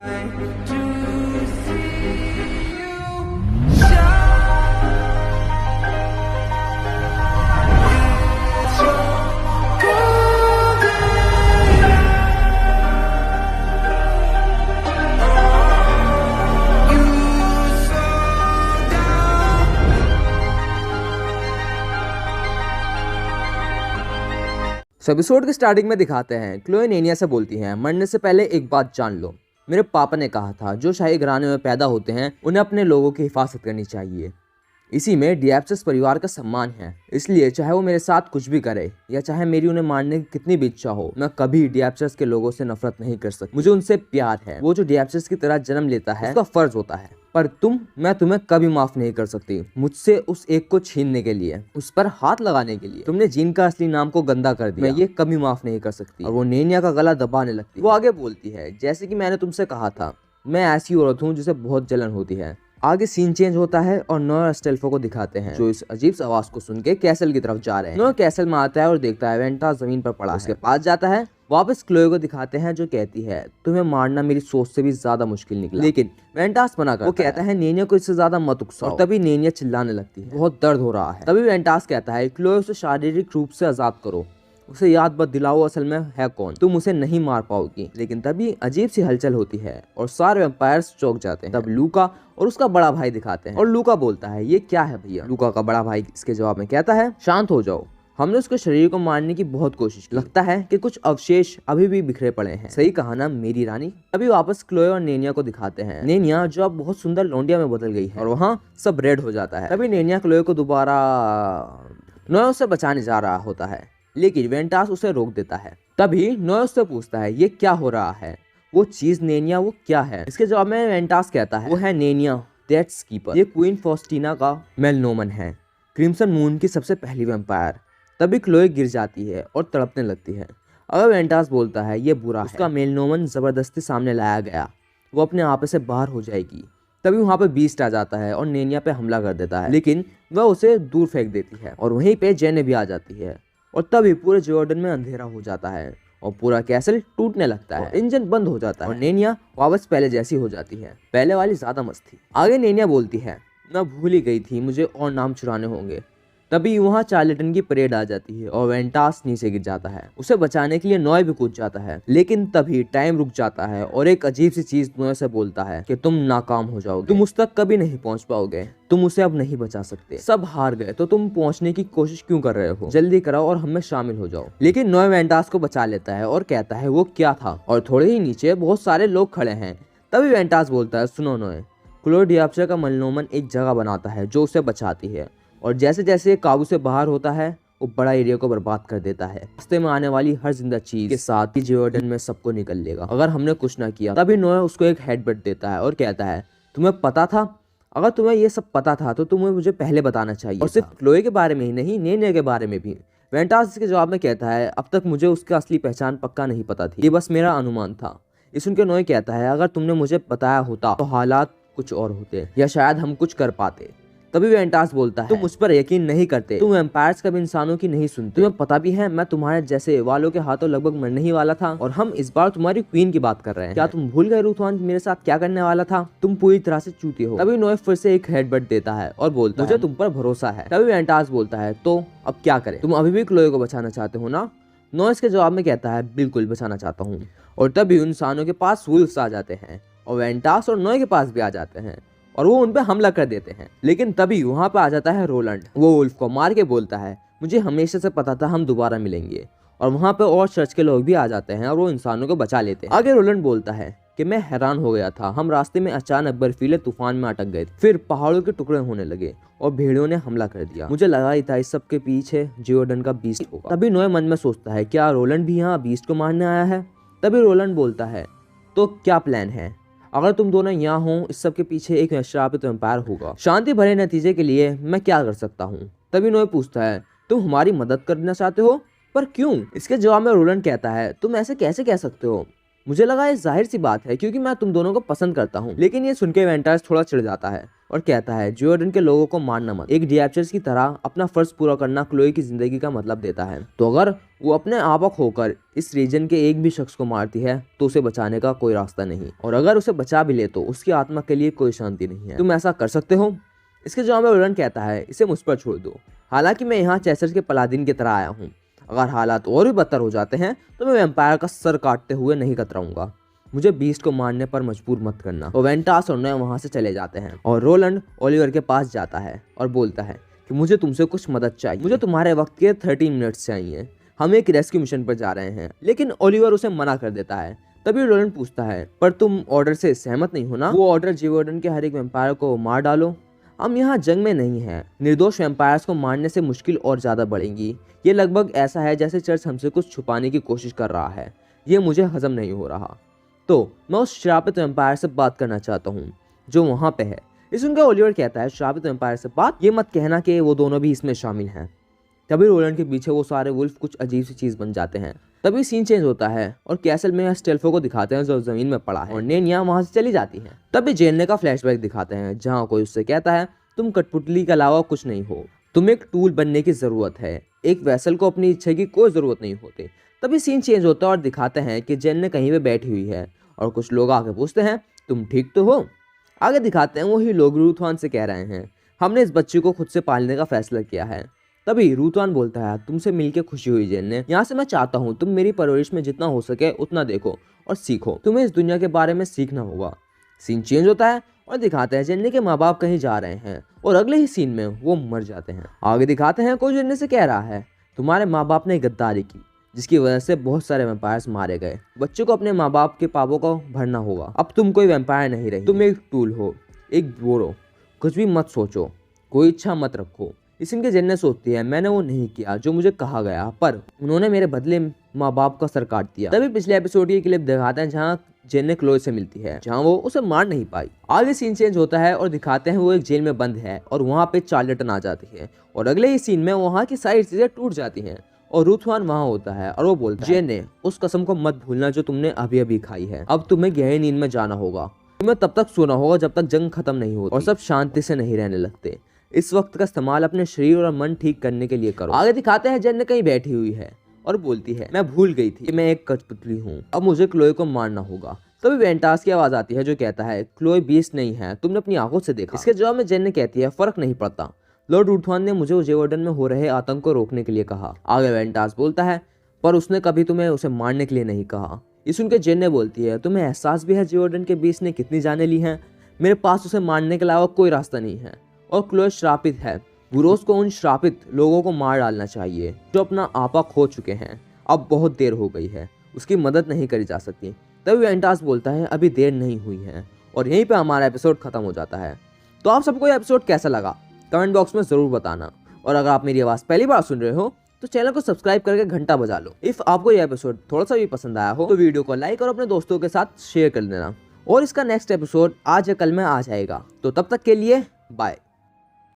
Episode के starting में दिखाते हैं क्लोए नेनिया से बोलती हैं, मरने से पहले एक बात जान लो, मेरे पापा ने कहा था जो शाही घराने में पैदा होते हैं उन्हें अपने लोगों की हिफाजत करनी चाहिए। इसी में डिएप्सिस परिवार का सम्मान है, इसलिए चाहे वो मेरे साथ कुछ भी करे या चाहे मेरी उन्हें मारने की कितनी भी इच्छा हो, मैं कभी डिएप्सिस के लोगों से नफरत नहीं कर सकती। मुझे उनसे प्यार है। वो जो डिएप्सिस की तरह जन्म लेता है उसका फर्ज होता है, पर मैं तुम्हें कभी माफ नहीं कर सकती मुझसे उस एक को छीनने के लिए, उस पर हाथ लगाने के लिए। तुमने जीन का असली नाम को गंदा कर दिया, मैं ये कभी माफ नहीं कर सकती। और वो नेनिया का गला दबाने लगती। वो आगे बोलती है, जैसे कि मैंने तुमसे कहा था, मैं ऐसी औरत हूँ जिसे बहुत जलन होती है। आगे सीन चेंज होता है और नोआ और एस्टेल्फो को दिखाते हैं जो इस अजीब सी आवाज को सुन के कैसल की तरफ जा रहे हैं। नोआ कैसल में आता है और देखता है वेंटास जमीन पर पड़ा है। उसके पास जाता है। वापस क्लोए को दिखाते हैं जो कहती है, तुम्हें मारना मेरी सोच से भी ज्यादा मुश्किल निकला, लेकिन वेंटास मना करता है। वो कहता है नेनिया को इससे ज्यादा मत उकसाओ। और तभी नेनिया चिल्लाने लगती है, बहुत दर्द हो रहा है। तभी वेंटास कहता है, क्लोए उसे शारीरिक रूप से आजाद करो, उसे याद मत दिलाओ असल में है कौन, तुम उसे नहीं मार पाओगी। लेकिन तभी अजीब सी हलचल होती है और सारे वैम्पायर्स चौंक जाते हैं। तब लूका और उसका बड़ा भाई दिखाते हैं और लूका बोलता है, ये क्या है भैया। लूका का बड़ा भाई इसके जवाब में कहता है, शांत हो जाओ, हमने उसके शरीर को मारने की बहुत कोशिश की, लगता है कि कुछ अवशेष अभी भी बिखरे पड़े हैं। सही कहा ना मेरी रानी। अभी वापस क्लोए और नेनिया को दिखाते हैं। नेनिया जो अब बहुत सुंदर लौंडिया में बदल गई है और वहाँ सब रेड हो जाता है। तभी नेनिया क्लोए को दोबारा नोआ से बचाने जा रहा होता है, लेकिन वेंटास उसे रोक देता है। तभी नोआ उससे पूछता है, ये क्या हो रहा है, वो चीज नेनिया वो क्या है। इसके जवाब में वेंटास कहता है, वो है नेनिया डेथ्स कीपर, ये क्वीन फॉस्टीना का मेलनोमन है, क्रिम्सन मून की सबसे पहली वैम्पायर। तभी क्लोए गिर जाती है और तड़पने लगती है। अगर वेंटास बोलता है ये बुरा है, उसका मेलनोमन जबरदस्ती सामने लाया गया, वो अपने आप से बाहर हो जाएगी। तभी वहाँ पे बीस्ट आ जाता है और नेनिया पे हमला कर देता है, लेकिन वह उसे दूर फेंक देती है और वहीं पे जेने भी आ जाती है। और तभी पूरे जॉर्डन में अंधेरा हो जाता है और पूरा कैसल टूटने लगता है, इंजन बंद हो जाता है और नेनिया वापस पहले जैसी हो जाती है। पहले वाली ज्यादा मस्त थी। आगे नेनिया बोलती है, मैं भूल ही गई थी, मुझे और नाम चुराने होंगे। तभी वहाँ चार्लेटन की परेड आ जाती है और वेंटास नीचे गिर जाता है। उसे बचाने के लिए नोए भी कूद जाता है, लेकिन तभी टाइम रुक जाता है और एक अजीब सी चीज नोए से बोलता है कि तुम नाकाम हो जाओगे, तुम उस तक कभी नहीं पहुंच पाओगे, तुम उसे अब नहीं बचा सकते, सब हार गए तो तुम पहुंचने की कोशिश क्यों कर रहे हो, जल्दी कराओ और हमें शामिल हो जाओ। लेकिन नोए वेंटास को बचा लेता है और कहता है वो क्या था, और थोड़े ही नीचे बहुत सारे लोग खड़े हैं। तभी वेंटास बोलता है, सुनो नोए, क्लोए डिएप्सिस का मेलनोमन एक जगह बनाता है जो उसे बचाती है, और जैसे जैसे काबू से बाहर होता है वो बड़ा एरिया को बर्बाद कर देता है। रास्ते में आने वाली हर जिंदा चीज के साथ ही जॉर्डन में सबको निकल लेगा अगर हमने कुछ ना किया। तभी नोए उसको एक हेडबट देता है और कहता है, तुम्हें पता था, अगर तुम्हें ये सब पता था तो तुम्हें मुझे पहले बताना चाहिए, और सिर्फ क्लोए के बारे में ही नहीं, नेनिया के बारे में भी। वेंटास इसके जवाब में कहता है, अब तक मुझे उसकी असली पहचान पक्का नहीं पता थी, ये बस मेरा अनुमान था। इस सुनकर नोए कहता है, अगर तुमने मुझे बताया होता तो हालात कुछ और होते या शायद हम कुछ कर पाते। तभी वेंटास बोलता है, तुम मुझ पर यकीन नहीं करते, तुम वैम्पायर्स कभी इंसानों की नहीं सुनते, तुम्हें पता भी है मैं तुम्हारे जैसे वालों के हाथों लगभग मरने ही वाला था, और हम इस बार तुम्हारी क्वीन की बात कर रहे हैं। क्या तुम भूल गए रूथवन मेरे साथ क्या करने वाला था, तुम पूरी तरह से चूतिए हो। तभी नोए फिर से एक हेडबट देता है और बोलता है, मुझे तुम पर भरोसा है। तभी वेंटास बोलता है, तो अब क्या करें, तुम अभी भी क्लोए को बचाना चाहते हो ना। नोए इसके जवाब में कहता है, बिल्कुल बचाना चाहता हूँ। और तभी इंसानों के पास वुल्फ्स आ जाते हैं और वेंटास और नोए के पास भी आ जाते हैं और वो उन पे हमला कर देते हैं। लेकिन तभी वहाँ पे आ जाता है रोलैंड। वो वुल्फ को मार के बोलता है, मुझे हमेशा से पता था हम दोबारा मिलेंगे। और वहाँ पे और चर्च के लोग भी आ जाते हैं और वो इंसानों को बचा लेते हैं। आगे रोलैंड बोलता है कि मैं हैरान हो गया था, हम रास्ते में अचानक बर्फीले तूफान में अटक गए, फिर पहाड़ों के टुकड़े होने लगे और भेड़ियों ने हमला कर दिया। मुझे लगा ही था इस सब के पीछे जॉर्डन का बीस्ट होगा। तभी नोए मन में सोचता है, क्या रोलैंड भी यहाँ बीस्ट को मारने आया है। तभी रोलैंड बोलता है, तो क्या प्लान है, अगर तुम दोनों यहाँ हो, इस सब के पीछे एक श्रापित वैम्पायर होगा, शांति भरे नतीजे के लिए मैं क्या कर सकता हूँ। तभी नोए पूछता है, तुम हमारी मदद करना चाहते हो, पर क्यों। इसके जवाब में रोलैंड कहता है, तुम ऐसे कैसे कह सकते हो, मुझे लगा ये जाहिर सी बात है क्योंकि मैं तुम दोनों को पसंद करता हूँ। लेकिन ये सुन के वेंटास थोड़ा चिढ़ जाता है और कहता है जियोडन के लोगों को मारना मत। एक डिएप्चर्स की तरह अपना फर्ज पूरा करना क्लोई की जिंदगी का मतलब देता है। तो अगर वो अपने आपा खोकर इस रीजन के एक भी शख्स को मारती है तो उसे बचाने का कोई रास्ता नहीं, और अगर उसे बचा भी ले तो उसकी आत्मा के लिए कोई शांति नहीं है। तुम ऐसा कर सकते हो? इसके जवाब में रोलन कहता है इसे मुझ पर छोड़ दो। हालांकि मैं यहाँ चेसर्स के पलादिन की तरह आया हूँ। अगर हालात और भी बदतर हो जाते हैं तो मैं वैम्पायर का सर काटते हुए नहीं कतराऊंगा। मुझे बीस्ट को मारने पर मजबूर मत करना। तो वेंटास और नोया वहाँ से चले जाते हैं और रोलैंड ओलिवर के पास जाता है और बोलता है कि मुझे तुमसे कुछ मदद चाहिए। मुझे तुम्हारे वक्त के 30 मिनट्स चाहिए। हम एक रेस्क्यू मिशन पर जा रहे हैं। लेकिन ओलिवर उसे मना कर देता है। तभी रोलैंड पूछता है पर तुम ऑर्डर से सहमत नहीं हो ना? वो ऑर्डर जियोडन के हर एक वैम्पायर को मार डालो। हम यहाँ जंग में नहीं हैं। निर्दोष वैम्पायर्स को मारने से मुश्किल और ज़्यादा बढ़ेंगी। ये लगभग ऐसा है जैसे चर्च हमसे कुछ छुपाने की कोशिश कर रहा है। ये मुझे हजम नहीं हो रहा। तो मैं उस श्रापित वैम्पायर से बात करना चाहता हूँ जो वहाँ पे है। इस सुनकर ओलिवर कहता है श्रापित वैम्पायर से बात? ये मत कहना कि वो दोनों भी इसमें शामिल हैं। तभी रोलैंड के पीछे वो सारे वुल्फ कुछ अजीब सी चीज़ बन जाते हैं। तभी सीन चेंज होता है और कैसल में स्टेल्फो को दिखाते हैं जो जमीन में पड़ा है और नेनिया वहाँ से चली जाती है। तभी जेलने का फ्लैशबैक दिखाते हैं जहाँ कोई उससे कहता है तुम कठपुतली के अलावा कुछ नहीं हो। तुम्हें एक टूल बनने की जरूरत है। एक वैसल को अपनी इच्छा की कोई जरूरत नहीं होती। तभी सीन चेंज होता है और दिखाते हैं कि जेन कहीं पे बैठी हुई है और कुछ लोग आके पूछते हैं तुम ठीक तो हो? आगे दिखाते हैं वही लोग रूथवान से कह रहे हैं हमने इस बच्चे को खुद से पालने का फैसला किया है। तभी रूथवान बोलता है तुमसे मिलकर खुशी हुई जेन ने। यहाँ से मैं चाहता हूँ तुम मेरी परवरिश में जितना हो सके उतना देखो और सीखो। तुम्हें इस दुनिया के बारे में सीखना होगा। सीन चेंज होता है और दिखाते हैं जेन्ने के माँ बाप कहीं जा रहे हैं और अगले ही सीन में वो मर जाते हैं। आगे दिखाते हैं कोई जेन्ने से कह रहा है तुम्हारे माँ बाप ने गद्दारी की जिसकी वजह से बहुत सारे वैम्पायर्स मारे गए। बच्चे को अपने माँ बाप के पापों को भरना होगा। अब तुम कोई वैम्पायर नहीं रही, तुम एक टूल हो, एक बोरो। कुछ भी मत सोचो, कोई इच्छा मत रखो। इनके जेन्ने सोचती है मैंने वो नहीं किया जो मुझे कहा गया, पर उन्होंने मेरे बदले माँ बाप का सर काट दिया। तभी पिछले एपिसोड की क्लिप दिखाते हैं जहाँ जेन क्लोई से मिलती है जहाँ वो उसे मार नहीं पाई। आगे सीन चेंज होता है और दिखाते हैं वो एक जेल में बंद है और वहाँ पे चार्ल्टन आ जाती है और अगले ही सीन में वहाँ की सारी चीजें टूट जाती हैं और रूथवान वहाँ होता है और वो बोलता है जेन उस कसम को मत भूलना जो तुमने अभी अभी खाई है। अब तुम्हें गहरी नींद में जाना होगा। तुम्हें तब तक सोना होगा जब तक जंग खत्म नहीं होती और सब शांति से नहीं रहने लगते। इस वक्त का इस्तेमाल अपने शरीर और मन ठीक करने के लिए करो। आगे दिखाते हैं जेन कहीं बैठी हुई है और बोलती है मैं भूल गई थी कि मैं एक कठपुतली हूँ। अब मुझे क्लोई को मारना होगा। तभी वेंटास की आवाज आती है जो कहता है क्लोई बीस्ट नहीं है, तुमने अपनी आंखों से देखा। इसके जवाब में जेन कहती है फर्क नहीं पड़ता। लॉर्ड रूथवान ने मुझे जियोडन में हो रहे आतंक को रोकने के लिए कहा। आगे वेंटास बोलता है पर उसने कभी तुम्हें उसे मारने के लिए नहीं कहा। ये सुनकर जेन बोलती है तुम्हें एहसास भी है जियोडन के बीस्ट ने कितनी जाने ली हैं? मेरे पास उसे मारने के अलावा कोई रास्ता नहीं है और क्लोई श्रापित है। बुरोस को उन श्रापित लोगों को मार डालना चाहिए जो अपना आपा खो चुके हैं। अब बहुत देर हो गई है, उसकी मदद नहीं करी जा सकती। तभी वेंटास बोलता है अभी देर नहीं हुई है और यहीं पे हमारा एपिसोड खत्म हो जाता है। तो आप सबको ये एपिसोड कैसा लगा कमेंट बॉक्स में जरूर बताना और अगर आप मेरी आवाज़ पहली बार सुन रहे हो तो चैनल को सब्सक्राइब करके घंटा बजा लो। इफ़ आपको ये एपिसोड थोड़ा सा भी पसंद आया हो तो वीडियो को लाइक और अपने दोस्तों के साथ शेयर कर देना और इसका नेक्स्ट एपिसोड आज या कल में आ जाएगा। तो तब तक के लिए बाय।